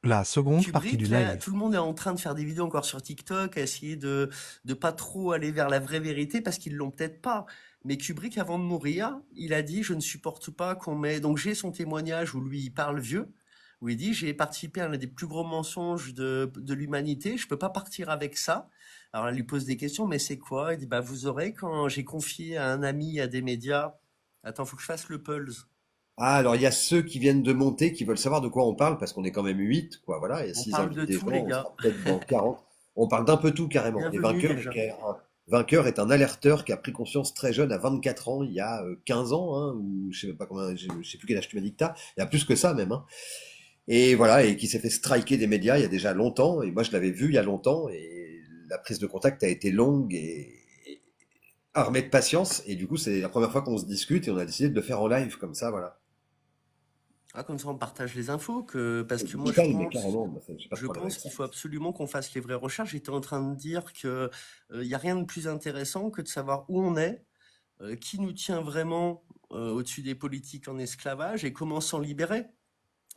La seconde partie du Kubrick, là, live. tout le monde est en train de faire des vidéos encore sur TikTok, à essayer de pas trop aller vers la vraie vérité parce qu'ils l'ont peut-être pas. Mais Kubrick, avant de mourir, il a dit, je ne supporte pas qu'on met, donc j'ai son témoignage où lui, il parle vieux, où il dit, j'ai participé à l'un des plus gros mensonges de l'humanité, je peux pas partir avec ça. Alors, elle lui pose des questions, mais c'est quoi? Il dit, bah, vous aurez, quand j'ai confié à un ami, à des médias, attends, faut que je fasse le pulse. Ah, alors il y a ceux qui viennent de monter, qui veulent savoir de quoi on parle, parce qu'on est quand même 8, quoi, voilà, et On s'ils parle invitent de des tout, gens, les on gars. sera peut-être dans 40. On parle d'un peu tout carrément. Et Bienvenue, déjà. Vainqueur est un alerteur qui a pris conscience très jeune, à 24 ans, il y a 15 ans, hein, ou je sais même pas combien, je sais plus quel âge tu m'as dit que t'as, il y a plus que ça même, hein. Et voilà, et qui s'est fait striker des médias il y a déjà longtemps, et moi je l'avais vu il y a longtemps, et la prise de contact a été longue et armée de patience, et du coup c'est la première fois qu'on se discute, et on a décidé de le faire en live comme ça, voilà. Ah, comme ça, on partage les infos, parce que moi, Total, mais carrément, bah, j'ai pas de je problème pense avec ça. qu'il faut absolument qu'on fasse les vraies recherches. J'étais en train de dire que, il y a rien de plus intéressant que de savoir où on est, qui nous tient vraiment, au-dessus des politiques en esclavage et comment s'en libérer.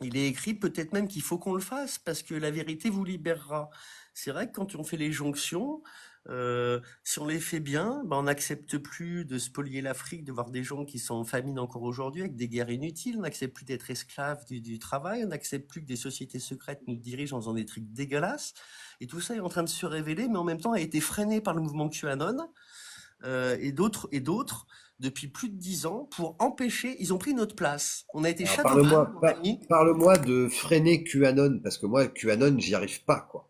Il est écrit peut-être même qu'il faut qu'on le fasse parce que la vérité vous libérera. C'est vrai que quand on fait les jonctions, si on les fait bien, ben on n'accepte plus de spolier l'Afrique, de voir des gens qui sont en famine encore aujourd'hui avec des guerres inutiles. On n'accepte plus d'être esclaves du travail. On n'accepte plus que des sociétés secrètes nous dirigent en faisant des trucs dégueulasses. Et tout ça est en train de se révéler, mais en même temps a été freiné par le mouvement QAnon et d'autres depuis plus de 10 ans pour empêcher. Ils ont pris notre place. On a été Alors shadow ban, mon ami. parle-moi de freiner QAnon, parce que moi, QAnon, j'y arrive pas, quoi.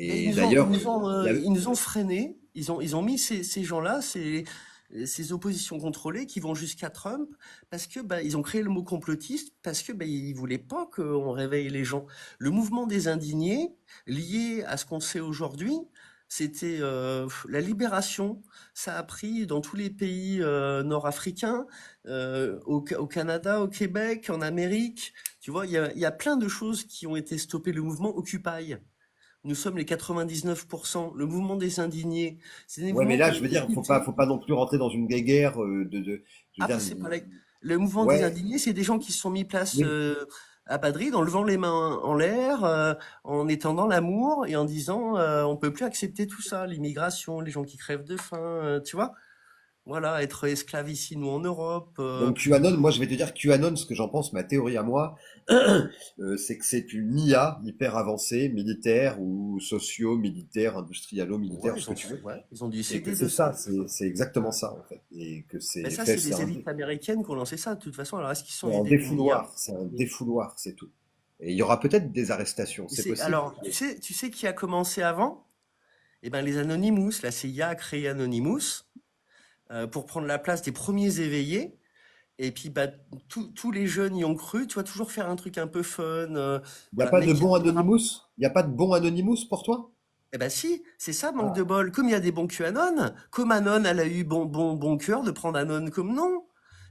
Ben, ils Et nous ont, ils d'ailleurs, nous ont, il y avait- ils nous ont freinés. Ils ont mis ces gens-là, ces oppositions contrôlées qui vont jusqu'à Trump parce que bah, ils ont créé le mot complotiste parce que bah, ils voulaient pas qu'on réveille les gens. Le mouvement des indignés, lié à ce qu'on sait aujourd'hui, c'était la libération. Ça a pris dans tous les pays nord-africains, au Canada, au Québec, en Amérique. Tu vois, il y a plein de choses qui ont été stoppées. Le mouvement Occupy. Nous sommes les 99%. Le mouvement des indignés, c'est des ouais, mais mouvements là, qu'on je a veux dire, occultés. faut pas non plus rentrer dans une guerre je veux Ah, dire, bah, c'est pas le mouvement des ouais, indignés, c'est des gens qui se sont mis place oui. à Madrid en levant les mains en l'air, en étendant l'amour et en disant on peut plus accepter tout ça, l'immigration, les gens qui crèvent de faim, tu vois. Voilà, être esclave ici, nous en Europe. Donc QAnon, moi je vais te dire QAnon, ce que j'en pense, ma théorie à moi, c'est que c'est une IA hyper avancée, militaire ou socio-militaire, industrialo-militaire, Ouais, ce que tu veux, ils ont dû et que s'aider de c'est ça. ça, c'est exactement ça en fait, et que Mais c'est ça, fait, c'est des élites américaines qui ont lancé ça. De toute façon, alors est-ce qu'ils sont aidés d'une IA? c'est un défouloir, c'est tout. Et il y aura peut-être des arrestations, Et c'est possible. alors, tu sais qui a commencé avant? Eh ben, les Anonymous, la CIA a créé Anonymous pour prendre la place des premiers éveillés. Et puis, bah, tous les jeunes y ont cru. Tu vas toujours faire un truc un peu fun. Il n'y a Voilà, pas mais de qui bon arrivera. Anonymous? Il n'y a pas de bon Anonymous pour toi? Eh ben si, c'est ça, manque de Ah, bol. Comme il y a des bons QAnon, comme Anon, elle a eu bon cœur de prendre Anon comme nom.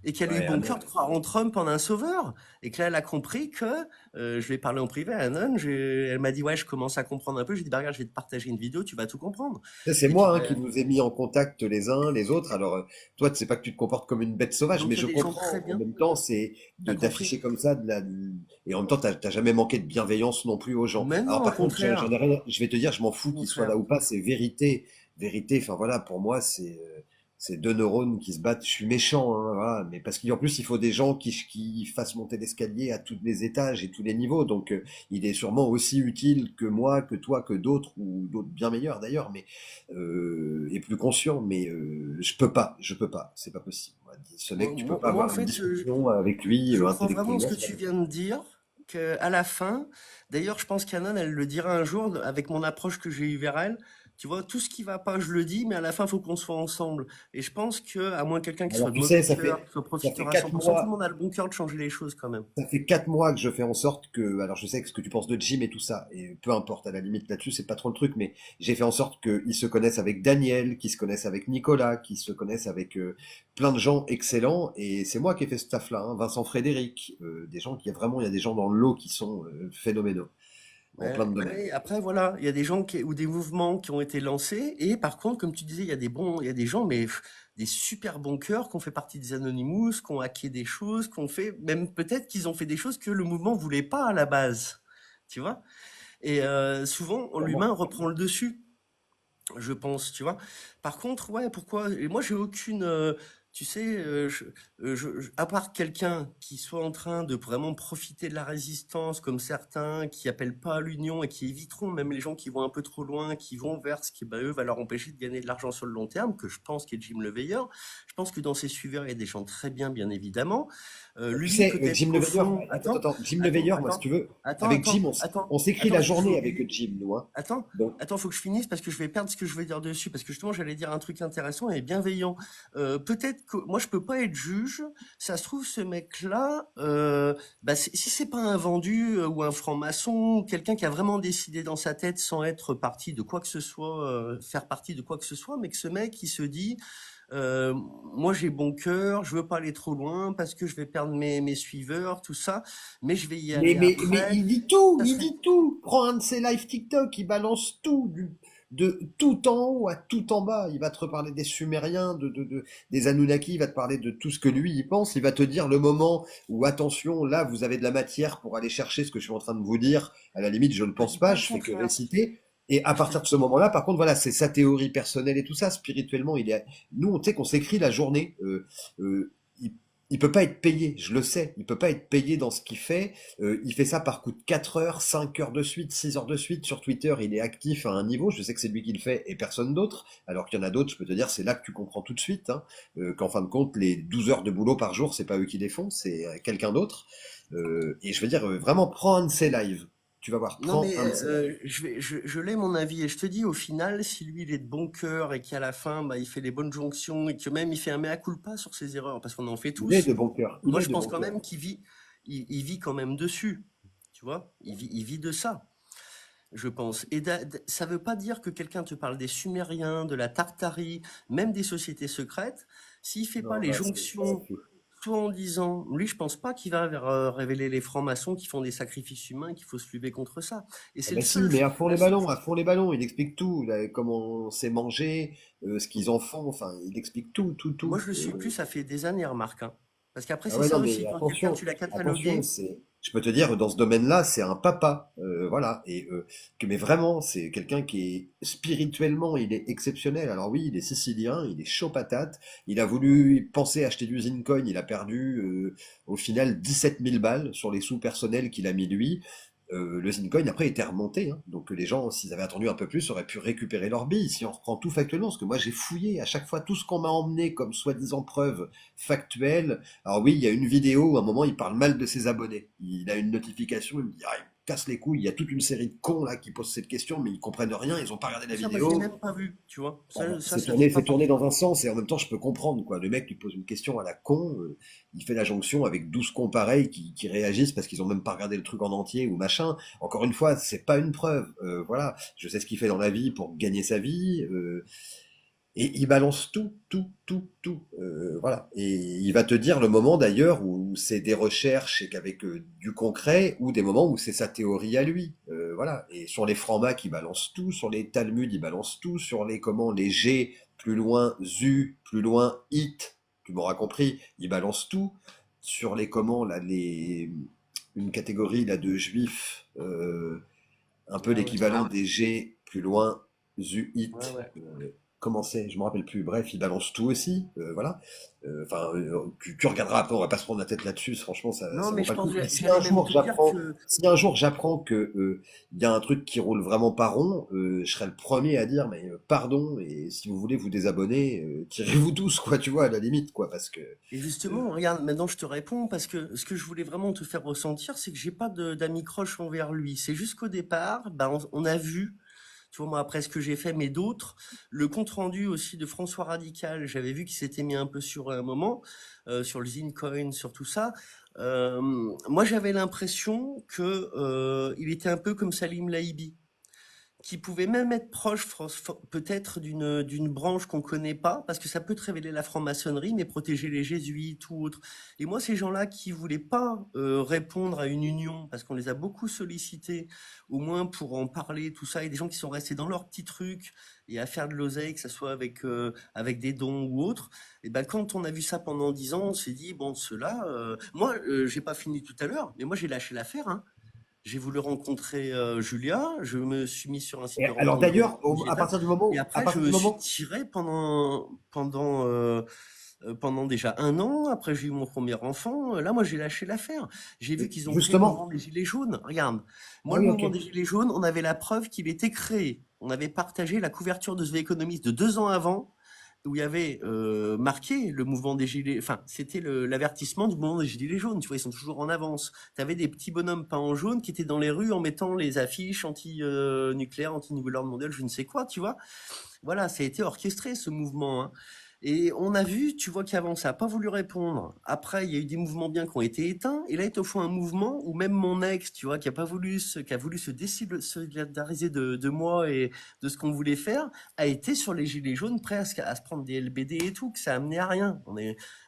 Et qu'elle a eu ouais, bon Anon. cœur de croire en Trump en un sauveur. Et que là, elle a compris que, je vais parler en privé à Anon, elle m'a dit, ouais, je commence à comprendre un peu. J'ai dit, bah, regarde, je vais te partager une vidéo, tu vas tout comprendre. Ça, c'est Et puis, moi hein, bah, qui vous ai mis en contact les uns les autres. Alors, toi, tu sais pas que tu te comportes comme une bête sauvage, mais donc il y a je des gens très comprends. En bien. même temps, c'est T'as compris? d'afficher comme ça et en même temps, t'as jamais manqué de bienveillance non plus aux gens. Mais Alors, non, au par contre, contraire. j'en ai rien. Je vais te dire, je m'en Au fous qu'il soit là contraire. ou pas. C'est vérité, vérité. Enfin voilà, pour moi, c'est deux neurones qui se battent. Je suis méchant, hein, voilà. Mais parce qu'en plus, il faut des gens qui fassent monter l'escalier à tous les étages et tous les niveaux. Donc, il est sûrement aussi utile que moi, que toi, que d'autres ou d'autres bien meilleurs d'ailleurs. Mais et plus conscient, mais je peux pas, c'est pas possible. Moi, ce mec, tu peux pas Moi, en avoir une fait, discussion avec lui je crois vraiment en ce intellectuellement, que c'est pas tu possible. viens de dire, qu'à la fin, d'ailleurs, je pense qu'Anon, elle le dira un jour, avec mon approche que j'ai eue vers elle, tu vois, tout ce qui va pas, je le dis, mais à la fin, il faut qu'on soit ensemble. Et je pense que, à moins quelqu'un qui soit Alors de tu sais, mauvais cœur, qui soit ça fait profiteur à quatre 100%, tout le mois, monde a le bon cœur de changer les choses quand même. ça fait 4 mois que je fais en sorte que, alors je sais que ce que tu penses de Jim et tout ça, et peu importe, à la limite là-dessus, c'est pas trop le truc, mais j'ai fait en sorte qu'ils se connaissent avec Daniel, qu'ils se connaissent avec Nicolas, qu'ils se connaissent avec plein de gens excellents, et c'est moi qui ai fait ce taf-là, hein, Vincent Frédéric, des gens qui, vraiment, il y a des gens dans le lot qui sont phénoménaux, en plein de domaines. Mais après, voilà, il y a des gens ou des mouvements qui ont été lancés, et par contre, comme tu disais, il y a des gens, mais des super bons cœurs qui ont fait partie des Anonymous, qui ont hacké des choses, qui ont fait, même peut-être qu'ils ont fait des choses que le mouvement voulait pas à la base. tu vois? Et souvent, l'humain Clairement. reprend le dessus. Je pense, tu vois. Par contre, ouais, pourquoi? Et moi, j'ai aucune, tu sais, à part quelqu'un qui soit en train de vraiment profiter de la résistance, comme certains qui appellent pas à l'union et qui éviteront même les gens qui vont un peu trop loin, qui vont vers ce qui, bah, eux, va leur empêcher de gagner de l'argent sur le long terme, que je pense qu'est Jim le Veilleur. Je pense que dans ses suiveurs, il y a des gens très bien évidemment. Tu Lui, sais, peut-être Jim qu'au Leveilleur, fond, Jim Leveilleur, moi, si tu veux, avec Jim, on s'écrit la attends, excuse-moi. journée avec Jim, nous, hein. Attends, Donc, faut que je finisse parce que je vais perdre ce que je vais dire dessus. Parce que justement, j'allais dire un truc intéressant et bienveillant. Peut-être que moi, je peux pas être juge. Ça se trouve, ce mec-là, bah, si c'est pas un vendu ou un franc-maçon, ou quelqu'un qui a vraiment décidé dans sa tête sans être partie de quoi que ce soit, faire partie de quoi que ce soit, mais que ce mec, il se dit, euh, moi, j'ai bon cœur, je veux pas aller trop loin parce que je vais perdre mes suiveurs, tout ça, mais je vais y aller mais après. il dit tout, Ça il serait dit tout. Prends un de ses live TikTok, il balance tout, de tout en haut à tout en bas. Il va te reparler des Sumériens, des Anunnaki, il va te parler de tout ce que lui, il pense. Il va te dire le moment où, attention, là, vous avez de la matière pour aller chercher ce que je suis en train de vous dire. À la limite, je ne Je te pense dis pas pas, le je fais que contraire. réciter. Et à Je te partir dis de ce moment-là, par contre, voilà, c'est sa théorie personnelle et tout ça. Spirituellement, nous, on sait qu'on s'écrit la journée. Il, il peut pas être payé, je le sais. Il peut pas être payé dans ce qu'il fait. Il fait ça par coup de 4 heures, 5 heures de suite, 6 heures de suite. Sur Twitter, il est actif à un niveau. Je sais que c'est lui qui le fait et personne d'autre. Alors qu'il y en a d'autres, je peux te dire, c'est là que tu comprends tout de suite, hein, qu'en fin de compte, les 12 heures de boulot par jour, c'est pas eux qui les font, c'est quelqu'un d'autre. Et je veux dire, vraiment, prends un de ses lives. Tu vas voir, Non, prends mais un de ses lives. je l'ai mon avis et je te dis au final, si lui il est de bon cœur et qu'à la fin bah, il fait les bonnes jonctions et que même il fait un mea culpa sur ses erreurs parce qu'on en fait Il est tous. de bon cœur. Il Moi est je de pense bon quand cœur. même il vit quand même dessus, tu vois, il vit de ça, je pense. Et ça veut pas dire que quelqu'un te parle des Sumériens, de la Tartarie, même des sociétés secrètes, s'il fait pas Non, les là, c'est pas jonctions là-dessus. soit en disant, lui, je pense pas qu'il va vers révéler les francs-maçons qui font des sacrifices humains, qu'il faut se lever contre ça. Et Ah c'est bah si, mais la seule à fond les ballons, il explique tout, là, comment c'est mangé, ce qu'ils en font, enfin, il explique tout, tout, Moi, tout. je le suis plus, ça fait des années, remarque, hein. Parce qu'après, Ah c'est ouais, ça non, aussi, mais quand quelqu'un, attention, tu l'as attention, catalogué. je peux te dire, dans ce domaine-là, c'est un papa, voilà, mais vraiment, c'est quelqu'un qui est spirituellement, il est exceptionnel. Alors oui, il est sicilien, il est chaud patate, il a voulu penser acheter du Zincoin, il a perdu, au final, 17 000 balles sur les sous personnels qu'il a mis lui. Le Zincoin après était remonté, hein. Donc les gens, s'ils avaient attendu un peu plus, auraient pu récupérer leurs billes. Si on reprend tout factuellement, parce que moi j'ai fouillé à chaque fois tout ce qu'on m'a emmené comme soi-disant preuve factuelle. Alors oui, il y a une vidéo où à un moment il parle mal de ses abonnés. Il a une notification, il me dit ah, il me casse les couilles. Il y a toute une série de cons là qui posent cette question, mais ils comprennent rien, ils ont pas regardé la Mais ça, moi, je l'ai vidéo. même pas vu, tu vois. Bon, bah, Ça fait pas c'est tourné partie de dans un moi. sens et en même temps je peux comprendre quoi. Le mec lui pose une question à la con, il fait la jonction avec 12 cons pareils qui réagissent parce qu'ils ont même pas regardé le truc en entier ou machin. Encore une fois, c'est pas une preuve. Voilà, je sais ce qu'il fait dans la vie pour gagner sa vie. Et il balance tout, tout, tout, tout. Voilà. Et il va te dire le moment d'ailleurs où c'est des recherches et qu'avec du concret, ou des moments où c'est sa théorie à lui. Voilà. Et sur les francs-macs, il balance tout. Sur les Talmuds, il balance tout. Sur les comment, les G, plus loin, ZU, plus loin, IT. Tu m'auras compris. Il balance tout. Sur les comment, là, une catégorie là de juifs, un peu Ah ouais. l'équivalent des G, plus loin, ZU, Ouais, IT. ouais. Comment c'est, je me rappelle plus. Bref, il balance tout aussi, voilà. Enfin, tu regarderas après, on va pas se prendre la tête là-dessus. Franchement, Non, ça mais vaut je pas le pense, coup. Et j'allais même te dire que, si un jour j'apprends que il y a un truc qui roule vraiment pas rond, je serai le premier à dire, mais pardon. Et si vous voulez vous désabonner, tirez-vous tous, quoi. Tu vois, à la limite, quoi, parce que et euh, justement, regarde, maintenant je te réponds parce que ce que je voulais vraiment te faire ressentir, c'est que j'ai pas d'amis croche envers lui. C'est juste qu'au départ, ben, on a vu, tu vois, moi, après ce que j'ai fait, mais d'autres, le compte rendu aussi de François Radical, j'avais vu qu'il s'était mis un peu sur un moment, sur le Zincoin, sur tout ça. Euh, Moi, j'avais l'impression que il était un peu comme Salim Laïbi, qui pouvait même être proche peut-être d'une branche qu'on connaît pas, parce que ça peut te révéler la franc-maçonnerie, mais protéger les jésuites ou autres. Et moi, ces gens-là qui voulaient pas répondre à une union, parce qu'on les a beaucoup sollicités, au moins pour en parler, tout ça, et des gens qui sont restés dans leur petit truc et à faire de l'oseille, que ce soit avec des dons ou autres. Et ben quand on a vu ça pendant 10 ans, on s'est dit bon, ceux-là, moi, j'ai pas fini tout à l'heure, mais moi j'ai lâché l'affaire, hein. j'ai voulu rencontrer Julia, je me suis mis sur un site Et de alors rencontre d'ailleurs, digitale, et à après je partir me du suis moment, tiré pendant déjà 1 an. Après j'ai eu mon premier enfant. Là, moi, j'ai lâché l'affaire. J'ai vu qu'ils ont créé le mouvement justement, des Gilets jaunes. Regarde, ah moi, le oui, ok. mouvement des Gilets jaunes, on avait la preuve qu'il était créé. On avait partagé la couverture de The Economist de 2 ans avant, où il y avait marqué le mouvement des Gilets. Enfin, c'était l'avertissement du mouvement des Gilets jaunes. Tu vois, ils sont toujours en avance. Tu avais des petits bonhommes peints en jaune qui étaient dans les rues en mettant les affiches anti-nucléaire, anti-nouvel ordre mondial, je ne sais quoi, tu vois. Voilà, ça a été orchestré ce mouvement, hein. Et on a vu, tu vois qu'avant ça a pas voulu répondre. Après, il y a eu des mouvements bien qui ont été éteints. Et là, il te faut un mouvement où même mon ex, tu vois, qui a voulu se désolidariser de moi et de ce qu'on voulait faire, a été sur les gilets jaunes, prêt à se prendre des LBD et tout, que ça a amené à rien.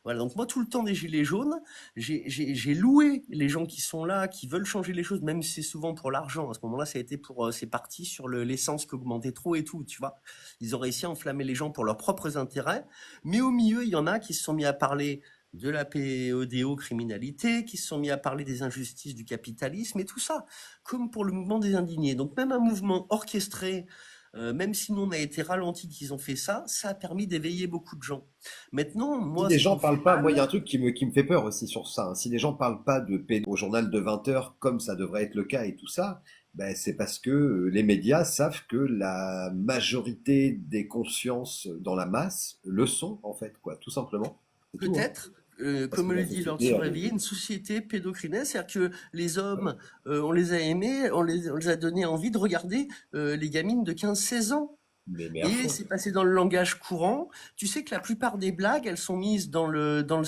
Voilà. Donc moi, tout le temps des gilets jaunes, j'ai loué les gens qui sont là, qui veulent changer les choses, même si c'est souvent pour l'argent. À ce moment-là, ça a été c'est parti sur l'essence qui augmentait trop et tout, tu vois. Ils ont réussi à enflammer les gens pour leurs propres intérêts. Mais au milieu, il y en a qui se sont mis à parler de la pédocriminalité, qui se sont mis à parler des injustices du capitalisme et tout ça, comme pour le mouvement des indignés. Donc même un mouvement orchestré, même si nous on a été ralentis qu'ils ont fait ça, ça a permis d'éveiller beaucoup de gens. Maintenant, Si moi, les ce qui gens me fait parlent pas, moi il y a mal, un truc qui me fait peur aussi sur ça, hein. Si les gens parlent pas de pédo au journal de 20 heures comme ça devrait être le cas et tout ça, ben c'est parce que les médias savent que la majorité des consciences dans la masse le sont en fait, quoi, tout simplement. C'est tout, hein. peut-être, Parce que comme la le dit Lord société, elle Surréveillé, est... une société pédocrinienne, c'est-à-dire que les hommes, Ouais. on les a aimés, on les a donné envie de regarder les gamines de 15, 16 ans. Mais à Et fond. c'est passé dans le langage courant. Tu sais que la plupart des blagues, elles sont mises dans nos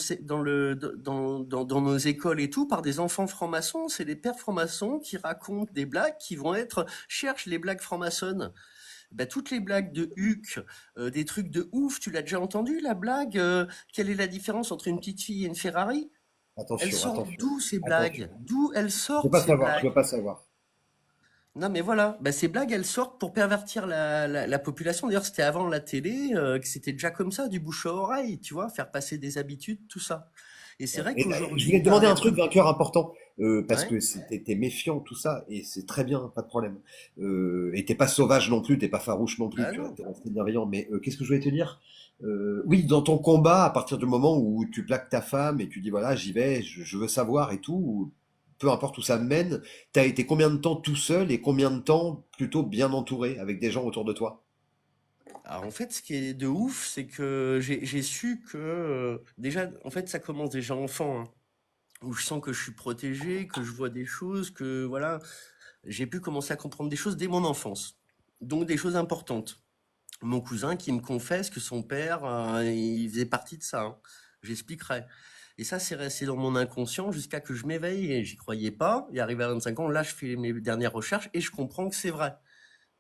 écoles et tout par des enfants francs-maçons. C'est des pères francs-maçons qui racontent des blagues qui vont être cherche les blagues francs-maçonnes. Bah, toutes les blagues de Huck, des trucs de ouf, tu l'as déjà entendu la blague quelle est la différence entre une petite fille et une Ferrari? Elles Attention, sortent attention, d'où ces attention. blagues? D'où elles Je veux sortent pas ces savoir, je blagues? veux pas savoir. Non mais voilà, bah, ces blagues elles sortent pour pervertir la population. D'ailleurs c'était avant la télé, que c'était déjà comme ça, du bouche à oreille, tu vois, faire passer des habitudes, tout ça. Et c'est Ouais. vrai Et je voulais qu'aujourd'hui, te t'as demander un un truc, truc. vainqueur important, parce Ouais, que t'es méfiant, tout ça, et c'est très bien, pas de problème. Et t'es pas sauvage non plus, t'es pas farouche non plus, bah tu vois, non. t'es resté bienveillant. Mais qu'est-ce que je voulais te dire? Oui, dans ton combat, à partir du moment où tu plaques ta femme et tu dis voilà, j'y vais, je veux savoir et tout, ou peu importe où ça me mène, t'as été combien de temps tout seul et combien de temps plutôt bien entouré avec des gens autour de toi? Alors en fait, ce qui est de ouf, c'est que j'ai su que déjà, en fait, ça commence déjà enfant, hein, où je sens que je suis protégé, que je vois des choses, que voilà, j'ai pu commencer à comprendre des choses dès mon enfance. Donc des choses importantes. Mon cousin qui me confesse que son père, il faisait partie de ça, hein. J'expliquerai. Et ça, c'est resté dans mon inconscient jusqu'à que je m'éveille et j'y croyais pas. Et arrivé à 25 ans, là, je fais mes dernières recherches et je comprends que c'est vrai.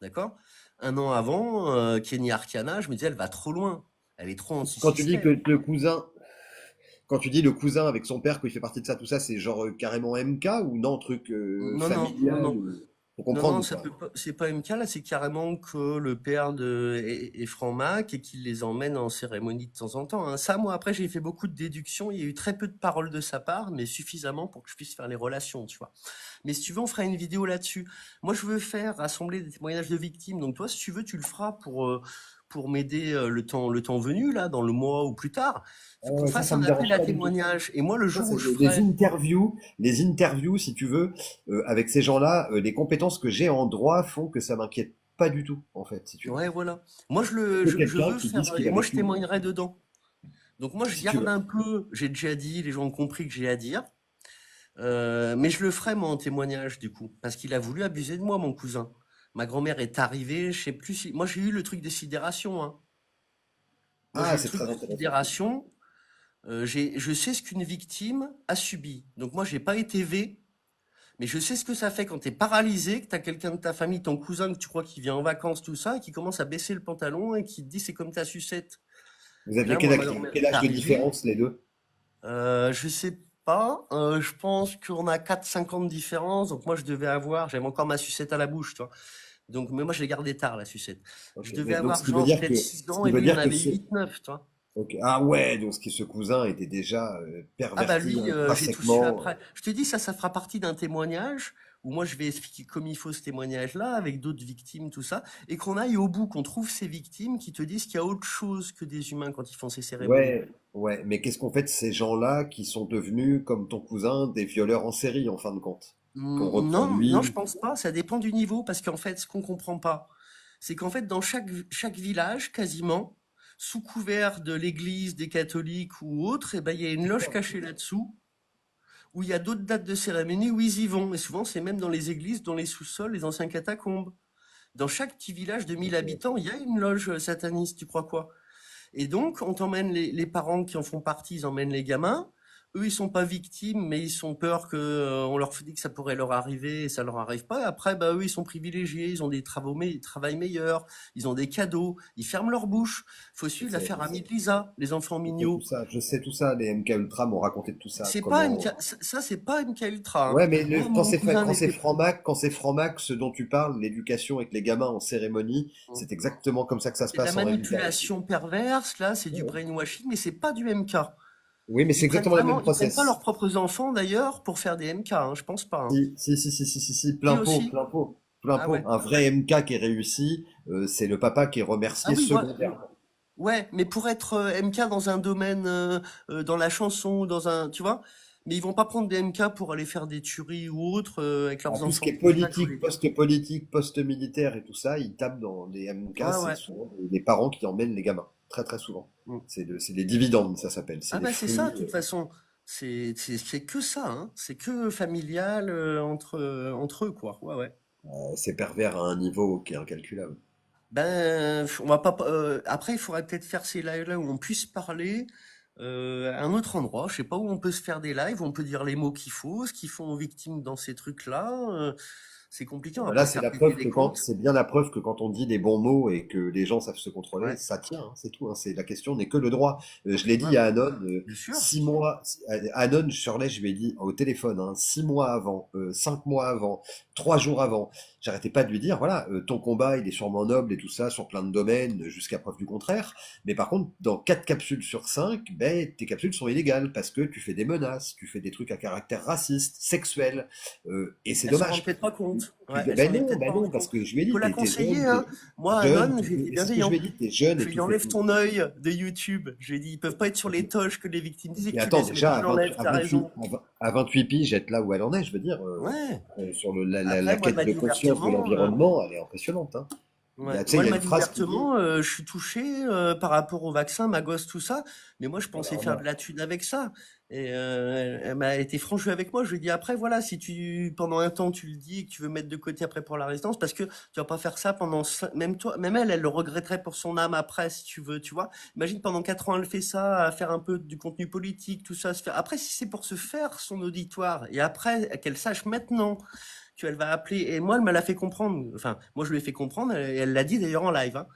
D'accord? 1 an avant, Kenny Arcana, je me disais, elle va trop loin. Elle est trop Quand tu dis que anti-système. le cousin, quand tu dis le cousin avec son père, qu'il fait partie de ça, tout ça, c'est genre carrément MK ou non, truc Non, non, non, familial non. ou... Faut Non, non, comprendre ça quoi. peut pas, c'est pas MK, là, c'est carrément que le père est franc-mac et qu'il les emmène en cérémonie de temps en temps, hein. Ça, moi, après, j'ai fait beaucoup de déductions. Il y a eu très peu de paroles de sa part, mais suffisamment pour que je puisse faire les relations, tu vois. Mais si tu veux, on fera une vidéo là-dessus. Moi, je veux faire rassembler des témoignages de victimes. Donc, toi, si tu veux, tu le feras pour m'aider le temps venu, là, dans le mois ou plus tard. Ah Faut qu'on ouais, fasse ça un me appel dérange à pas du tout. témoignages. Et moi, le Ça, jour c'est où je des ferai. les interviews, si tu veux, avec ces gens-là, les compétences que j'ai en droit font que ça m'inquiète pas du tout, en fait, si tu veux. Ouais, voilà. Moi, C'est que je quelqu'un veux qui dit faire, ce qu'il et a moi, je vécu, témoignerai dedans. Donc moi, je si tu garde veux. un peu, j'ai déjà dit, les gens ont compris que j'ai à dire, mais je le ferai, moi, en témoignage, du coup, parce qu'il a voulu abuser de moi, mon cousin. Ma grand-mère est arrivée, je sais plus si... Moi, j'ai eu le truc des sidérations, hein. Moi, j'ai Ah, eu le c'est truc très de intéressant. sidération, je sais ce qu'une victime a subi. Donc moi, j'ai pas été V, mais je sais ce que ça fait quand t'es paralysé, que t'as quelqu'un de ta famille, ton cousin, que tu crois qu'il vient en vacances, tout ça, et qui commence à baisser le pantalon et qui te dit c'est comme ta sucette. Vous Et là, aviez moi, ma grand-mère quel est âge de arrivée. différence, les deux? Je sais pas. Je pense qu'on a 4-5 ans de différence. Donc moi, j'avais encore ma sucette à la bouche, tu vois. Donc, mais moi, je l'ai gardée tard, la sucette. Ok. Je devais Mais donc, avoir ce qui veut genre dire peut-être que, 6 ce ans qui et veut lui, il en dire que avait ce, 8-9, tu vois. ok. Ah ouais, donc ce cousin était déjà Ah bah perverti lui, j'ai tout su intrinsèquement. après. Je te dis, ça fera partie d'un témoignage où moi je vais expliquer comme il faut ce témoignage-là, avec d'autres victimes, tout ça, et qu'on aille au bout, qu'on trouve ces victimes qui te disent qu'il y a autre chose que des humains quand ils font ces cérémonies. Ouais, ouais, mais qu'est-ce qu'on fait de ces gens-là qui sont devenus, comme ton cousin, des violeurs en série en fin de compte? Qu'on Non, non, je reconduit. pense pas. Ça dépend du niveau, parce qu'en fait, ce qu'on comprend pas, c'est qu'en fait, dans chaque village, quasiment, sous couvert de l'église, des catholiques ou autres, eh ben, il y a une loge cachée là-dessous, où il y a d'autres dates de cérémonie où ils y vont. Et souvent, c'est même dans les églises, dans les sous-sols, les anciens catacombes. Dans chaque petit village de 1000 habitants, il y a une loge sataniste, tu crois quoi? Et donc, on t'emmène les parents qui en font partie, ils emmènent les gamins. Eux, ils sont pas victimes, mais ils sont peur que on leur dit que ça pourrait leur arriver et ça leur arrive pas. Après, bah eux, ils sont privilégiés, ils ont des travaux, ils travaillent meilleurs, ils ont des cadeaux, ils ferment leur bouche. Faut Je suivre sais, l'affaire je Ami sais. de Lisa, les enfants mignons. Je sais tout ça, les MK Ultra m'ont raconté tout ça, C'est pas comment... MK, ça c'est pas MK Ultra, hein. Ouais, mais Moi, mon cousin quand c'est n'était. franc-mac, quand c'est franc-mac, ce dont tu parles, l'éducation avec les gamins en cérémonie, c'est exactement comme ça que ça se C'est de la passe en réalité. manipulation perverse, là, c'est du brainwashing, mais c'est pas du MK. Oui, mais c'est exactement le même Ils prennent pas process. leurs propres enfants d'ailleurs pour faire des MK, hein, je pense pas, hein. Plein Si pot, aussi. plein pot, plein Ah pot. ouais. Un vrai MK qui est réussi, c'est le papa qui est Ah remercié oui, secondairement. ouais, mais pour être MK dans un domaine, dans la chanson, dans un, tu vois, mais ils vont pas prendre des MK pour aller faire des tueries ou autres avec Ah, leurs tout ce enfants qui de est contact. politique, post-militaire et tout ça, ils tapent dans les MK, Ouais, c'est ouais. souvent les parents qui emmènent les gamins, très très souvent. Mm. C'est des dividendes, ça s'appelle, c'est Ah les bah c'est ça, fruits. de toute façon. C'est que ça, hein. C'est que familial entre eux, quoi. Ouais, ouais. C'est pervers à un niveau qui est incalculable. Ben, on va pas. Après, il faudrait peut-être faire ces lives-là où on puisse parler à un autre endroit. Je sais pas où on peut se faire des lives, où on peut dire les mots qu'il faut, ce qu'ils font aux victimes dans ces trucs-là. C'est compliqué, on va Là, pas se c'est faire la péter preuve des que quand, comptes. c'est bien la preuve que quand on dit les bons mots et que les gens savent se contrôler, Ouais, ça tient, hein, c'est tout, hein. C'est la question n'est que le droit. Je l'ai ouais, dit ouais, à Anon, bien sûr. 6 mois, Anon, Shirley, je lui ai dit au téléphone, hein, 6 mois avant, 5 mois avant, 3 jours avant, j'arrêtais pas de lui dire, voilà, ton combat, il est sûrement noble et tout ça, sur plein de domaines, jusqu'à preuve du contraire. Mais par contre, dans 4 capsules sur 5, ben, tes capsules sont illégales parce que tu fais des menaces, tu fais des trucs à caractère raciste, sexuel, et c'est Elles s'en rendent dommage. peut-être pas compte. Ouais, elles s'en Ben est non, peut-être pas ben non, rendues parce compte. que je lui ai Faut dit, la t'es conseiller, jeune, hein. Moi, jeune, Anon, j'ai été c'est ce que je lui ai bienveillant. dit, t'es jeune Je et lui ai tout dit, fait. enlève ton œil de YouTube. Je lui ai dit, ils peuvent pas être sur les toches que les victimes disent et que Mais tu attends, laisses. Mais déjà, je l'enlève, à t'as 28, raison. à 28 piges, être là où elle en est, je veux dire, Ouais. sur Après, la moi, elle quête m'a de dit conscience de ouvertement. l'environnement, elle est impressionnante, hein. Ouais. Tu sais, Moi, il y elle a m'a une dit phrase qui dit, ouvertement, je suis touché par rapport au vaccin, ma gosse, tout ça. Mais moi, je ah bah pensais faire de remarque, la thune avec ça. Et elle m'a été franche avec moi. Je lui ai dit après, voilà, si tu pendant un temps tu le dis et que tu veux mettre de côté après pour la résidence, parce que tu vas pas faire ça pendant même toi, même elle le regretterait pour son âme après, si tu veux, tu vois. Imagine pendant 4 ans, elle fait ça, à faire un peu du contenu politique, tout ça. Se faire. Après, si c'est pour se faire son auditoire, et après qu'elle sache maintenant qu'elle va appeler. Et moi, elle me l'a fait comprendre. Enfin, moi, je lui ai fait comprendre. Et elle l'a dit d'ailleurs en live, hein.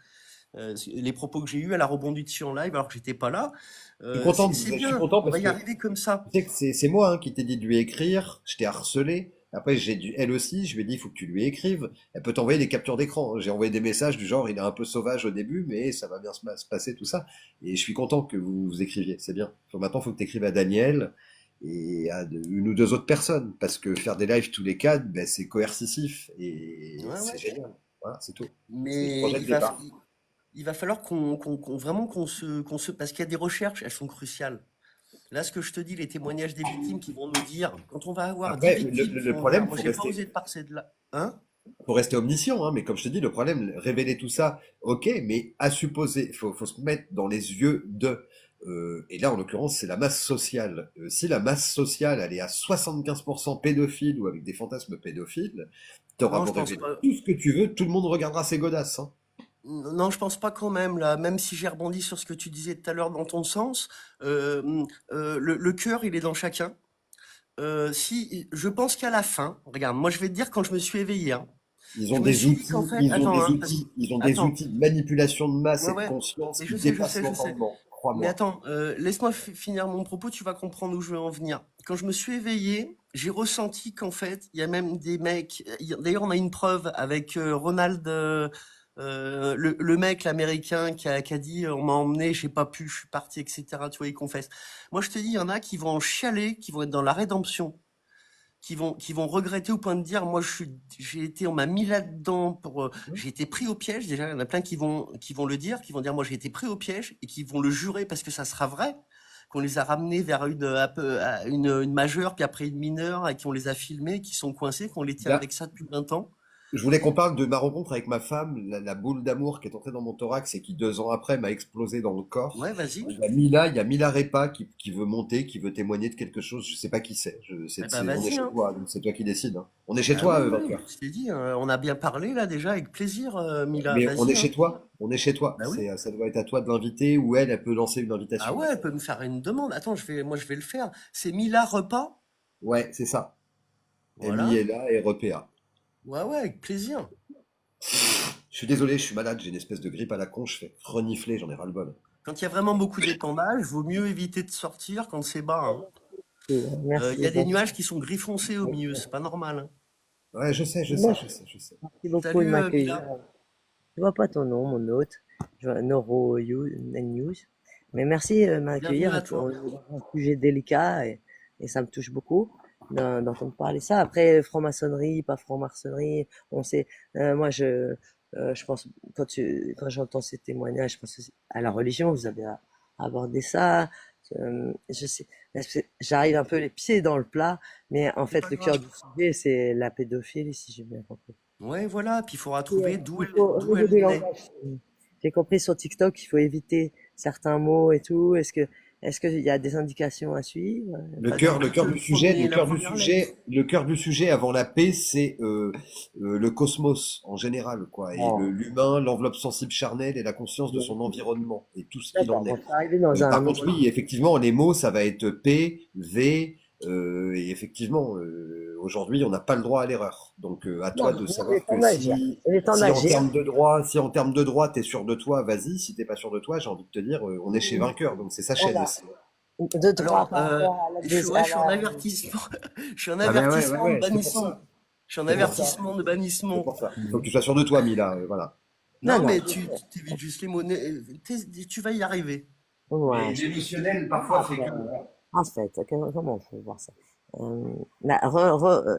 Les propos que j'ai eus, elle a rebondi dessus en live alors que j'étais pas là. C'est je suis bien. content On va parce y que arriver comme ça. tu sais que c'est moi hein, qui t'ai dit de lui écrire, je t'ai harcelé. Après, elle aussi, je lui ai dit, il faut que tu lui écrives. Elle peut t'envoyer des captures d'écran, hein. J'ai envoyé des messages du genre, il est un peu sauvage au début, mais ça va bien se passer, tout ça. Et je suis content que vous vous écriviez, c'est bien. Maintenant, il faut que tu écrives à Daniel et à une ou deux autres personnes, parce que faire des lives tous les quatre, ben, c'est coercitif et Ouais, c'est ouais. génial. Voilà, c'est tout. C'est le Mais projet de départ. il va falloir vraiment qu'on se, parce qu'il y a des recherches, elles sont cruciales. Là, ce que je te dis, les témoignages des victimes qui vont nous dire, quand on va avoir 10 Après, victimes qui le vont dire, problème, moi, j'ai pas osé de passer de là. Hein? faut rester omniscient, hein, mais comme je te dis, le problème, révéler tout ça, ok, mais à supposer, faut se mettre dans les yeux de. Et là, en l'occurrence, c'est la masse sociale. Si la masse sociale, elle est à 75% pédophile ou avec des fantasmes pédophiles, t'auras Non, beau je pense révéler pas. tout ce que tu veux, tout le monde regardera ses godasses, hein. Non, je pense pas quand même, là, même si j'ai rebondi sur ce que tu disais tout à l'heure dans ton sens, le cœur, il est dans chacun. Si, je pense qu'à la fin, regarde, moi je vais te dire quand je me suis éveillé, hein, je me suis dit qu'en fait, attends, hein, Ils ont des attends, outils de manipulation de masse ouais, et de ouais, conscience mais qui je sais, dépassent je sais. l'entendement, Mais crois-moi. attends, laisse-moi finir mon propos, tu vas comprendre où je veux en venir. Quand je me suis éveillé, j'ai ressenti qu'en fait, il y a même des mecs. D'ailleurs, on a une preuve avec Ronald, le mec, l'américain, qui a dit on m'a emmené, j'ai pas pu, je suis parti, etc. Tu vois, il confesse. Moi, je te dis, il y en a qui vont en chialer, qui vont être dans la rédemption, qui vont regretter au point de dire, moi, j'ai été, on m'a mis là-dedans j'ai été pris au piège. Déjà, il y en a plein qui vont le dire, qui vont dire, moi, j'ai été pris au piège et qui vont le jurer parce que ça sera vrai, qu'on les a ramenés vers une majeure, puis après une mineure, et qu'on les a filmés, qui sont coincés, qu'on les tient Là, avec ça depuis 20 ans. je voulais qu'on parle de ma rencontre avec ma femme, la boule d'amour qui est entrée dans mon thorax et qui 2 ans après m'a explosé dans le corps. Ouais, vas-y. Il y a Mila Repa qui veut monter, qui veut témoigner de quelque chose. Je sais pas qui c'est. Eh ben, On est vas-y, chez hein. toi, donc c'est toi qui décides, hein. On est chez Bah toi, oui, oui, vainqueur. je t'ai dit, on a bien parlé là déjà, avec plaisir, Mila. Mais on est Vas-y, chez hein. toi. On est chez toi. Bah oui. Ça doit être à toi de l'inviter ou elle peut lancer une Ah invitation. ouais, elle peut me faire une demande. Attends, moi je vais le faire. C'est Mila Repas. Ouais, c'est ça. Voilà. M-I-L-A et REPA. Ouais, ouais, avec plaisir. Je suis désolé, je suis malade, j'ai une espèce de grippe à la con, je fais renifler, j'en ai ras-le-bol. Quand il y a vraiment beaucoup d'épandage, vaut mieux éviter de sortir quand c'est bas, hein. Il y Merci, a des nuages qui sont gris foncé au milieu, c'est pas normal, hein. Ouais, merci je sais. beaucoup de Salut, m'accueillir. Mila. Je vois pas ton nom, mon hôte. Je vois Noro News. Mais merci de Bienvenue m'accueillir à pour toi. un sujet délicat et ça me touche beaucoup d'entendre parler ça. Après, franc-maçonnerie, pas franc-maçonnerie, on sait. Moi, je pense quand j'entends ces témoignages, je pense à la religion. Vous avez abordé ça. Je sais, j'arrive un peu les pieds dans le plat, mais en C'est fait, pas le cœur grave. du sujet, c'est la pédophilie, si j'ai bien compris. Ouais, voilà, puis il faudra Et, trouver il faut, au d'où niveau elle du naît. langage, j'ai compris sur TikTok qu'il faut éviter certains mots et tout. Est-ce qu'il y a des indications à suivre? Bah, tu Le quittes cœur du sujet, la première lettre. le cœur du sujet avant la paix, c'est le cosmos en général, quoi, et Oh, l'humain, l'enveloppe sensible charnelle et la conscience de son environnement et tout ce qu'il en d'accord, est. donc arriver dans un Par niveau. contre, oui, effectivement, les mots, ça va être P, V, et effectivement, aujourd'hui, on n'a pas le droit à l'erreur. Donc, à Non, toi de il est savoir temps que d'agir. Il est temps d'agir. si en termes de droit, t'es sûr de toi, vas-y. Si t'es pas sûr de toi, j'ai envie de te dire, on est chez vainqueur, donc c'est sa chaîne Voilà. aussi. De droit Alors, par rapport à ouais, à je suis en la, avertissement. Je suis en Ah ben ouais, avertissement de c'est pour bannissement. ça. Je suis en C'est pour ça. avertissement de C'est bannissement. pour ça. Il faut que tu sois sûr de toi, Mila, voilà. non, Non, non. mais tu t'évites juste les mots. Tu vas y arriver. Ouais, Mais l'émotionnel, comment parfois, on fait fait? que... En fait, comment on peut voir ça? Là,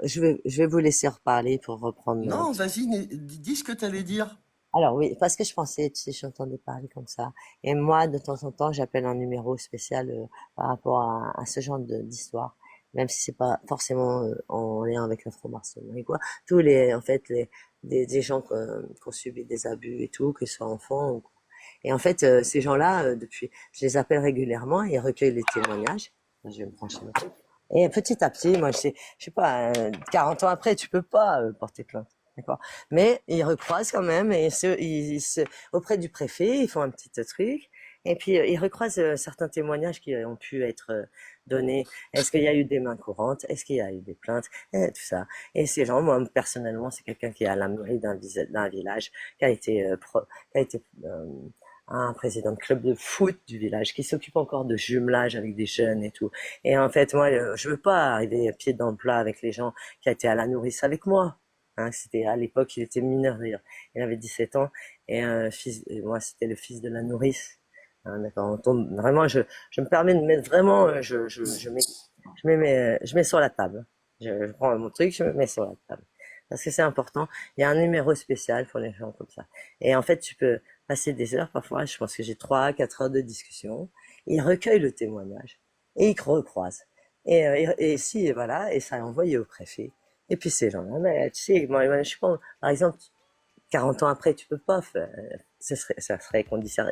je vais vous laisser reparler pour reprendre. Non, vas-y, dis ce que tu allais dire. Alors oui, parce que je pensais, tu sais, j'entendais parler comme ça. Et moi, de temps en temps, j'appelle un numéro spécial par rapport à ce genre d'histoire, même si c'est pas forcément en lien avec la franc-maçonnerie, quoi. Tous les, en fait, des gens qui ont subi des abus et tout, que ce soit enfants. Et en fait, ces gens-là, je les appelle régulièrement, ils recueillent les témoignages. Je vais me brancher le truc. Et petit à petit, moi, je sais pas, 40 ans après, tu peux pas porter plainte. D'accord. Mais ils recroisent quand même et auprès du préfet, ils font un petit truc. Et puis ils recroisent certains témoignages qui ont pu être donnés. Est-ce qu'il y a eu des mains courantes? Est-ce qu'il y a eu des plaintes? Et tout ça. Et ces gens, moi personnellement, c'est quelqu'un qui est à la mairie d'un village, qui a été, qui a été un président de club de foot du village, qui s'occupe encore de jumelage avec des jeunes et tout. Et en fait, moi, je veux pas arriver pied dans le plat avec les gens qui a été à la nourrice avec moi. Hein, c'était à l'époque, il était mineur d'ailleurs. Il avait 17 ans et moi c'était le fils de la nourrice. Hein, d'accord. Vraiment, je me permets de mettre vraiment, je mets sur la table. Je prends mon truc, je me mets sur la table. Parce que c'est important. Il y a un numéro spécial pour les gens comme ça. Et en fait, tu peux passer des heures parfois. Je pense que j'ai 3 à 4 heures de discussion. Ils recueillent le témoignage et ils recroisent. Et si, voilà, et ça est envoyé au préfet. Et puis ces gens-là, mais, tu sais, moi, je sais pas, par exemple, 40 ans après, tu peux pas faire, ça serait considéré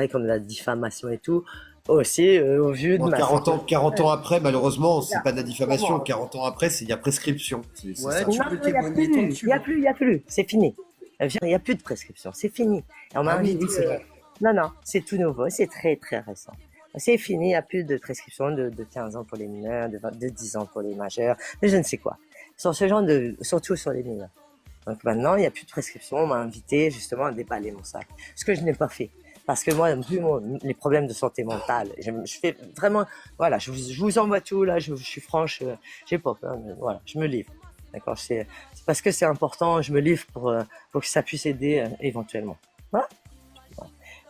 comme de la diffamation et tout, aussi au vu de Bon, ma 40 ans après, malheureusement, c'est regarde, pas de la diffamation. comment? 40 ans après, il y a prescription. C'est Ouais, ça. tu Non, peux il y a témoigner tant que plus, tu il y a veux. plus, il y a plus, c'est fini. Il y a plus de prescription, c'est fini. Et on m'a Ah oui, invité, oui, c'est vrai. non, non, c'est tout nouveau, c'est très, très récent. C'est fini, il n'y a plus de prescription de 15 ans pour les mineurs, de 10 ans pour les majeurs, de je ne sais quoi. Sur ce genre surtout sur les mineurs. Donc maintenant, il n'y a plus de prescription. On m'a invité justement à déballer mon sac. Ce que je n'ai pas fait. Parce que moi, vu les problèmes de santé mentale, je fais vraiment, voilà, je vous envoie tout, là, je suis franche, j'ai pas peur, voilà, je me livre. D'accord, c'est parce que c'est important, je me livre pour que ça puisse aider éventuellement. Voilà.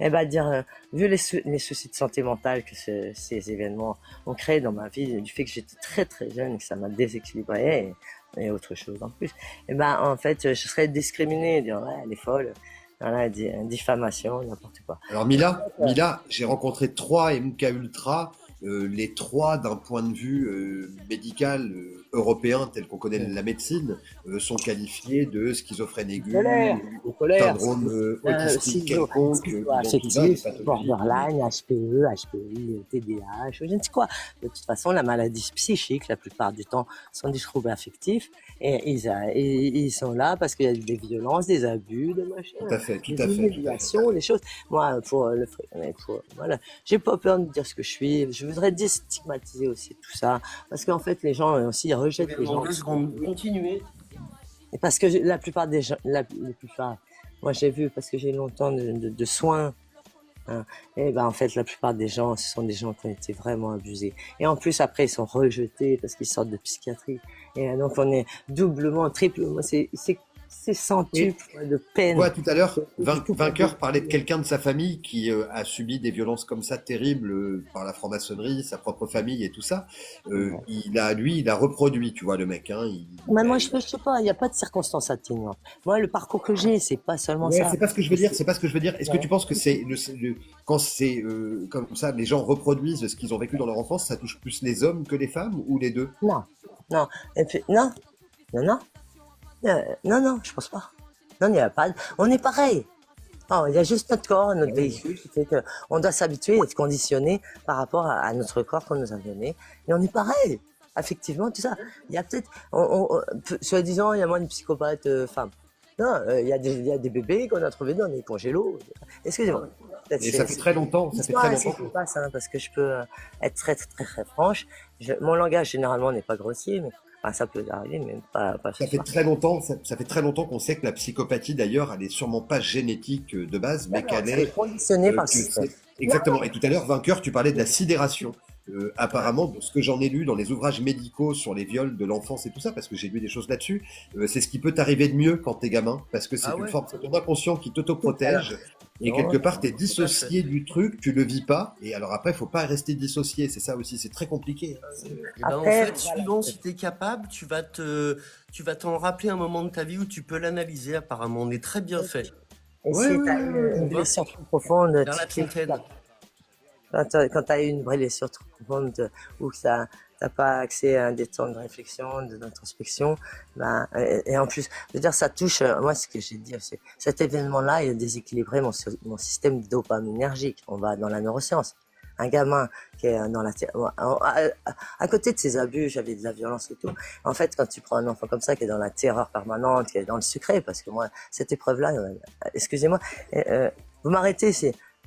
Eh ben, dire, vu les soucis de santé mentale que ces événements ont créé dans ma vie, du fait que j'étais très très jeune et que ça m'a déséquilibré et autre chose en plus, eh ben, en fait, je serais discriminée, dire, ouais, elle est folle, voilà, diffamation, n'importe quoi. Alors Euh, J'ai rencontré trois MK Ultra, les trois d'un point de vue médical européen tel qu'on connaît la médecine, sont qualifiés de schizophrène Bipolaire, aigu, bipolaire, syndrome autistique quelconque, dont tout ça, des schizo-affectif, pathologies. borderline, HPE, HPI, TDAH, je ne sais quoi. De toute façon, la maladie psychique, la plupart du temps, sont des troubles affectifs et ils sont là parce qu'il y a des violences, des abus, des Tout machins, à fait, tout des à fait, tout à fait. humiliations, des choses. Moi, voilà, j'ai pas peur de dire ce que je suis. Je voudrais déstigmatiser aussi tout ça parce qu'en fait, les gens aussi ils rejettent les En gens. 2 secondes, continuez. Et parce que la plupart des gens, la plupart, moi j'ai vu, parce que j'ai eu longtemps de soins, hein, et ben en fait la plupart des gens, ce sont des gens qui ont été vraiment abusés. Et en plus après ils sont rejetés parce qu'ils sortent de psychiatrie. Et donc on est doublement, triplement, c'est Et centuple de tu peine. vois, tout à l'heure, Du tout pour Vainqueur parlait de dire. quelqu'un de sa famille qui a subi des violences comme ça terribles par la franc-maçonnerie, sa propre famille et tout ça. Il a reproduit, tu vois, le mec. Hein, Mais moi je sais pas, il n'y a pas de circonstances atténuantes. Moi le parcours que j'ai, c'est pas seulement Ouais, ça. c'est pas ce que je veux dire. C'est pas ce que je veux dire. Est-ce que tu penses que quand c'est comme ça, les gens reproduisent ce qu'ils ont vécu dans leur enfance, ça touche plus les hommes que les femmes ou les deux? Non, non, et puis non, non, non, non, je pense pas. Non, il n'y a pas. On est pareil. Non, il y a juste notre corps, notre véhicule qui fait qu'on doit s'habituer et être conditionné par rapport à notre corps qu'on nous a donné. Et on est pareil. Effectivement, tout ça. Il y a peut-être, soi-disant, il y a moins de psychopathes femmes. Non, il y a des bébés qu'on a trouvés dans des congélos. Excusez-moi. Peut-être Et ça fait très longtemps. Ça fait l'histoire très ainsi longtemps qui que passe, hein, parce que je peux être très, très, très, très franche. Mon langage, généralement, n'est pas grossier, mais enfin, ça peut arriver, mais pas ce ça fait soir. très longtemps. Ça fait très longtemps qu'on sait que la psychopathie, d'ailleurs, elle est sûrement pas génétique de base, Non, mais non, qu'elle c'est est conditionné par le que système. c'est exactement. Et tout à l'heure, Vainqueur, tu parlais de la sidération. Apparemment, de ce que j'en ai lu dans les ouvrages médicaux sur les viols de l'enfance et tout ça, parce que j'ai lu des choses là-dessus, c'est ce qui peut t'arriver de mieux quand t'es gamin, parce que Ah c'est une ouais? forme, c'est ton inconscient qui t'autoprotège, et Non, quelque part, t'es Tout à fait. dissocié du truc, tu le vis pas, et alors après, faut pas rester dissocié, c'est ça aussi, c'est très compliqué. Hein. Et ben en après, fait, voilà. suivant si tu es capable, tu vas t'en rappeler un moment de ta vie où tu peux l'analyser. Apparemment, on est très bien fait. Et Ouais, si ouais, tu as ouais, eu une Tu vois? blessure trop profonde, Vers la trentaine. quand tu as eu une blessure trop profonde ou que ça t'as pas accès à des temps de réflexion, d'introspection, ben, et en plus, je veux dire, ça touche, moi, ce que j'ai dit, c'est, cet événement-là, il a déséquilibré mon système dopaminergique. On va dans la neuroscience. Un gamin qui est dans la, à côté de ses abus, j'avais de la violence et tout. En fait, quand tu prends un enfant comme ça, qui est dans la terreur permanente, qui est dans le sucré, parce que moi, cette épreuve-là, excusez-moi, vous m'arrêtez,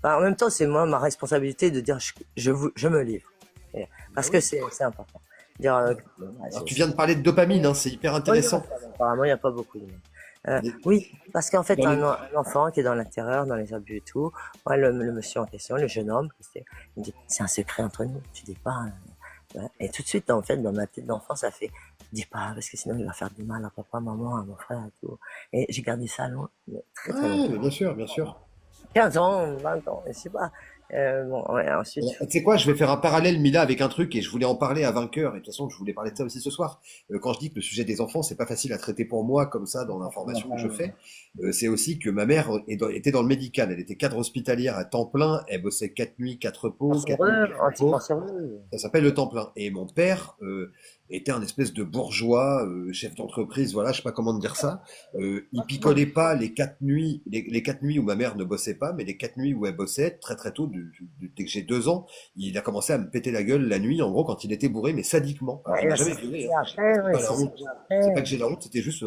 enfin, en même temps, c'est moi ma responsabilité de dire je me livre. Ben Parce que oui. c'est important. Dire, Alors, tu viens de parler de dopamine, hein, c'est hyper oui, intéressant. apparemment, il n'y a pas beaucoup de monde. Mais Oui, parce qu'en fait, dans les, un enfant qui est dans la terreur, dans les abus et tout, moi, le monsieur en question, le jeune homme, il me dit, c'est un secret entre nous, tu dis pas. Ouais. Et tout de suite, en fait, dans ma tête d'enfant, ça fait, dis pas, parce que sinon il va faire du mal à papa, maman, à mon frère et tout. Et j'ai gardé ça long, mais très très ouais, longtemps. mais bien sûr, bien sûr. 15 ans, 20 ans, je sais pas. Bon, ouais, ensuite, Tu sais quoi, je vais faire un parallèle, Mila, avec un truc, et je voulais en parler à Vainqueur, et de toute façon, je voulais parler de ça aussi ce soir. Quand je dis que le sujet des enfants, c'est pas facile à traiter pour moi, comme ça, dans l'information que je fais, c'est aussi que ma mère était dans le médical, elle était cadre hospitalière à temps plein, elle bossait 4 nuits, 4 repos, 4 nuits, 4 repos, anticancéreux. ça s'appelle le temps plein. Et mon père était un espèce de bourgeois, chef d'entreprise, voilà, je sais pas comment te dire ça. Il picolait pas les 4 nuits où ma mère ne bossait pas, mais les 4 nuits où elle bossait, très très tôt, dès que j'ai 2 ans, il a commencé à me péter la gueule la nuit, en gros, quand il était bourré, mais sadiquement. Alors il Ouais, m'a là, jamais c'est violé, c'est hein. après, J'ai ouais, pas la c'est honte. C'est pas après. que j'ai la honte, c'était juste,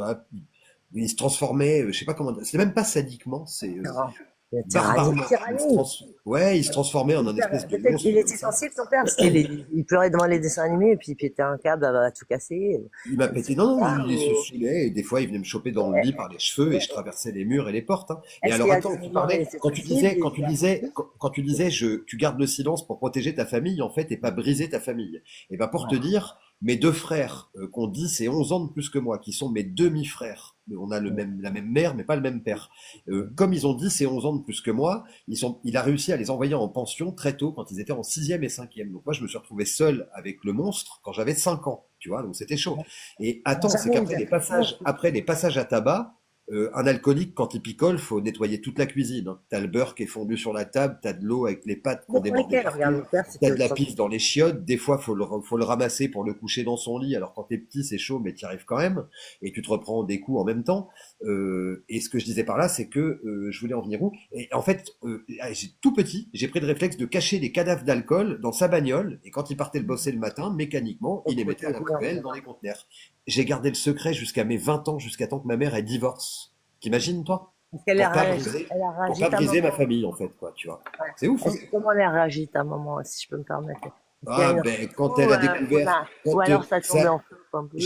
il se transformait, je sais pas comment dire, c'était même pas sadiquement, c'est Non. La tyrannie. barbarement. Ouais, il se transformait en un espèce de Peut-être qu'il monstre comme était ça. sensible, ton père, parce qu'il pleurait devant les dessins animés, et puis il pétait un câble à tout casser. Il m'a Des pété. trucs Non, comme non, ça, il se ou... saoulait et des fois il venait me choper dans le lit par les cheveux et je traversais les murs et les portes. Hein. Et Est-ce qu'il alors y a des attends, tu moments où il parlais était sensible? quand tu disais tu gardes le silence pour protéger ta famille en fait et pas briser ta famille. Et ben pour te Ouais. dire, mes deux frères, qui ont 10 et 11 ans de plus que moi, qui sont mes demi-frères. On a la même mère, mais pas le même père. Comme ils ont 10 et 11 ans de plus que moi, il a réussi à les envoyer en pension très tôt, quand ils étaient en sixième et cinquième. Donc moi, je me suis retrouvé seul avec le monstre quand j'avais 5 ans, tu vois, donc c'était chaud. Et attends, c'est Jamais qu'après ils après les passages à tabac, un alcoolique, quand il picole, faut nettoyer toute la cuisine, hein. T'as le beurre qui est fondu sur la table, t'as de l'eau avec les pâtes qui ont dépend débordé lesquels. Regarde, partout, mon père, t'as c'était de la autre chose. pisse dans les chiottes, des fois faut le ramasser pour le coucher dans son lit, alors quand t'es petit c'est chaud mais t'y arrives quand même, et tu te reprends des coups en même temps. Et ce que je disais par là, c'est que je voulais en venir où? Et en fait, tout petit, j'ai pris le réflexe de cacher les cadavres d'alcool dans sa bagnole, et quand il partait le bosser le matin, mécaniquement, Pour il les mettait à la protéger, poubelle dans les conteneurs. J'ai gardé le secret jusqu'à mes 20 ans, jusqu'à temps que ma mère elle divorce. T'imagines, toi? parce qu'elle a réagi, elle a Pour réagi pas ta briser ma maman. famille, en fait, quoi, tu vois. Ouais. C'est ouf, hein? Comment elle a réagi ta maman, si je peux me permettre? Est-ce qu'il y a Ah, une ben, quand réaction, elle a découvert, ou quand alors ça tombait ça, en feu un peu?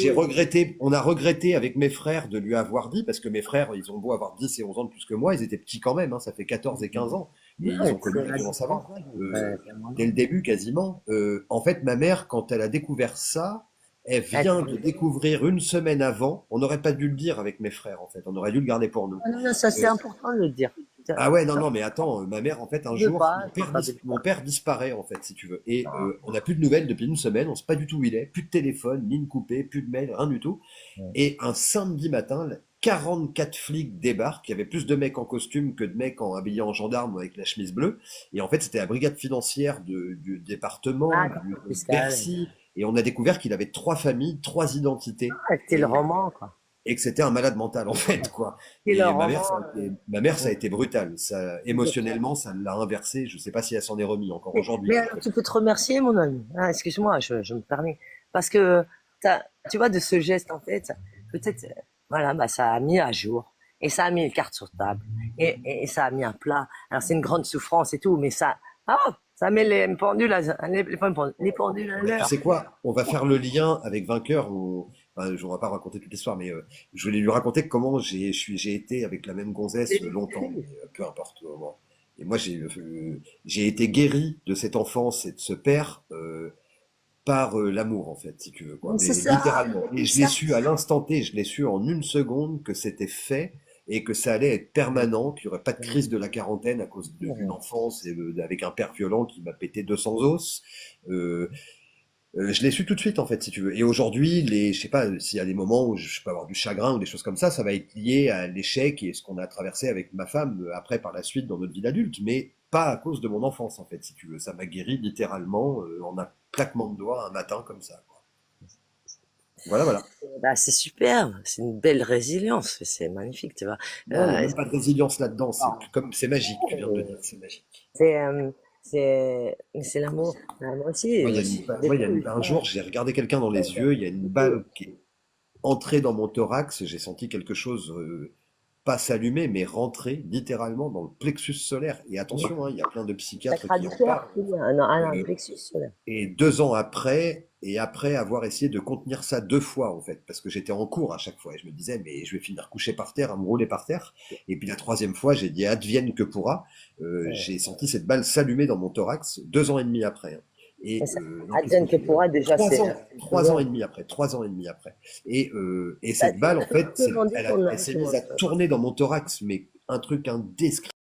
on a regretté avec mes frères de lui avoir dit, parce que mes frères, ils ont beau avoir 10 et 11 ans de plus que moi, ils étaient petits quand même, hein, ça fait 14 et 15 ans, et ils Ouais, ont connu c'est la la violence avant. différence d'âge, c'est moins Dès le grave. début, quasiment. En fait, ma mère, quand elle a découvert ça, elle Elle vient de te- découvrir une semaine avant, on n'aurait pas dû le dire avec mes frères, en fait, on aurait dû le garder pour nous. Ah non, non, ça c'est Euh, important de le dire. Ah ouais, non, Ça, non, mais attends, ma mère, en fait, un tu veux jour, pas, c'est pas bien. mon père disparaît, en fait, si tu veux. Et Non. on n'a plus de nouvelles depuis une semaine, on sait pas du tout où il est, plus de téléphone, ligne coupée, plus de mail, rien du tout. Ouais. Et un samedi matin, 44 flics débarquent, il y avait plus de mecs en costume que de mecs habillés en gendarme avec la chemise bleue. Et en fait, c'était la brigade financière du département, Ah, du fiscal. Bercy. Et on a découvert qu'il avait 3 familles, 3 identités. Ah, c'est le roman, quoi. Et que c'était un malade mental en fait quoi. C'est le Et roman. ma mère ça a Ouais. été brutal, ça émotionnellement ça l'a inversé, je sais pas si elle s'en est remis encore Mais, aujourd'hui. mais alors, tu peux te remercier, mon ami. Ah, excuse-moi, je me permets. Parce que, tu vois, de ce geste, en fait, peut-être, voilà, bah, ça a mis à jour. Et ça a mis une carte sur table. Et ça a mis un plat. Alors, c'est une grande souffrance et tout, mais ça met les pendules les pendules à Bah, tu l'heure. sais quoi, on va faire le lien avec Vainqueur, enfin, je ne vais pas raconter toute l'histoire, mais je voulais lui raconter comment j'ai été avec la même gonzesse longtemps, mais peu importe. Bon. Et moi j'ai été guéri de cette enfance et de ce père par l'amour en fait, si tu veux quoi. Mais c'est Mais ça, littéralement. Et c'est je l'ai ça. su à l'instant T, je l'ai su en une seconde que c'était fait et que ça allait être permanent, qu'il n'y aurait pas de crise de la quarantaine à cause d'une enfance et, avec un père violent qui m'a pété 200 os. Euh, je l'ai su tout de suite en fait, si tu veux. Et aujourd'hui, je sais pas s'il y a des moments où je peux avoir du chagrin ou des choses comme ça va être lié à l'échec et ce qu'on a traversé avec ma femme après par la suite dans notre vie d'adulte, mais pas à cause de mon enfance en fait, si tu veux. Ça m'a guéri littéralement en un claquement de doigts un matin comme ça, quoi. Voilà, voilà. Bah, c'est super. C'est une belle résilience. C'est magnifique, tu vois. Non, il n'y a Euh, même pas de résilience là-dedans. C'est magique. Tu viens de le dire, c'est magique. c'est, c'est l'amour. L'amour aussi. Moi, Aussi. un jour, j'ai regardé quelqu'un dans les yeux. Il y a une balle qui est entrée dans mon thorax. J'ai senti quelque chose pas s'allumer, mais rentrer littéralement dans le plexus solaire. Et attention, hein, il y a plein de psychiatres qui en Sacralisaire, parlent. un Euh, plexus solaire. et 2 ans après, et après avoir essayé de contenir ça 2 fois, en fait, parce que j'étais en cours à chaque fois, et je me disais, mais je vais finir couché par terre, à me rouler par terre. Et puis la troisième fois, j'ai dit, advienne que pourra. J'ai senti cette balle s'allumer dans mon thorax 2 ans et demi après, hein. Et Et ça, non, qu'est-ce que advienne je que veux dire? pourra, déjà, Trois c'est, ans, 3 ans et demi après, 3 ans et demi après. Et bah, cette balle, en fait, tu peux demander ton elle âge, s'est moi. mise à tourner dans mon thorax, mais un truc indescriptible.